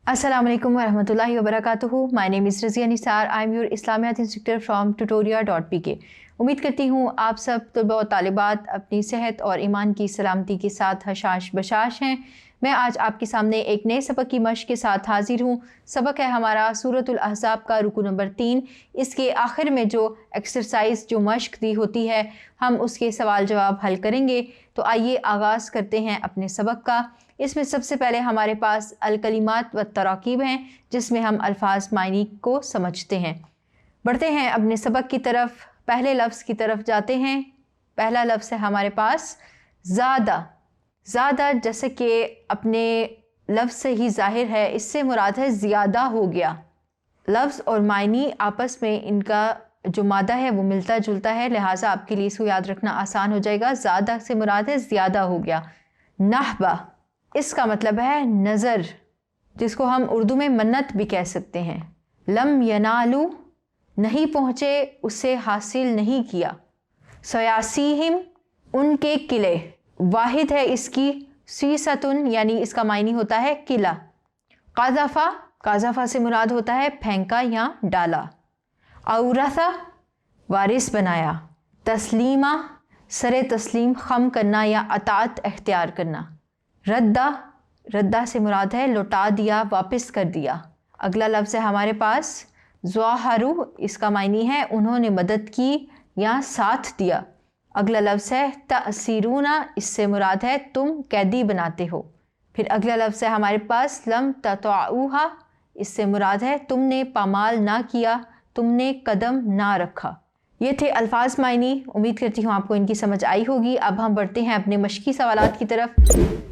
अस्सलाम वालेकुम वरहमतुल्लाहि वबरकातुहू। My name is Razia Nisar. I am your इस्लामियात इंस्ट्रक्टर फ्रॉम tutoria.pk। उम्मीद करती हूँ आप सब तलबा और तालिबात अपनी सेहत और ईमान की सलामती के साथ हशाश बशाश हैं। मैं आज आपके सामने एक नए सबक की मश्क के साथ हाजिर हूँ। सबक है हमारा सूरतुल अहज़ाब का रुकू नंबर 3। इसके आखिर में जो एक्सरसाइज जो मश्क दी होती है हम उसके सवाल जवाब हल करेंगे। तो आइए आगाज़ करते हैं अपने सबक का। इसमें सबसे पहले हमारे पास अलकलिमात व तराकीब हैं जिसमें हम अल्फाज मायनी को समझते हैं। बढ़ते हैं अपने सबक की तरफ। पहले लफ्ज़ की तरफ जाते हैं। पहला लफ्ज़ है हमारे पास ज़्यादा। ज़्यादा जैसे कि अपने लफ्ज़ से ही ज़ाहिर है, इससे मुराद है ज़्यादा हो गया। लफ्ज़ और मायनी आपस में इनका जो मादा है वो मिलता जुलता है, लिहाजा आपके लिए इसको याद रखना आसान हो जाएगा। ज़्यादा से मुराद है ज़्यादा हो गया। नहबा इसका मतलब है नज़र, जिसको हम उर्दू में मन्नत भी कह सकते हैं। लम यनालू नहीं पहुँचे, उसे हासिल नहीं किया। सयासीहिम उनके किले। वाहिद है इसकी सीसतुन यानी इसका मायनी होता है किला। काज़ाफ़ा काज़ाफ़ा से मुराद होता है फेंका या डाला। औरसा वारिस बनाया। तस्लीमा सरे तस्लीम खम करना या अतात अख्तियार करना। रद्दा रद्दा से मुराद है लौटा दिया, वापस कर दिया। अगला लफ्ज़ है हमारे पास ज़वाहरु, इसका मायनी है उन्होंने मदद की या साथ दिया। अगला लफ्ज़ है तअसीरूना, इससे मुराद है तुम कैदी बनाते हो। फिर अगला लफ्ज़ है हमारे पास लम ततऊहा, इससे मुराद है तुमने पामाल ना किया, तुमने कदम ना रखा। ये थे अल्फाज मायनी। उम्मीद करती हूँ आपको इनकी समझ आई होगी। अब हम बढ़ते हैं अपने मश्की सवालात की तरफ।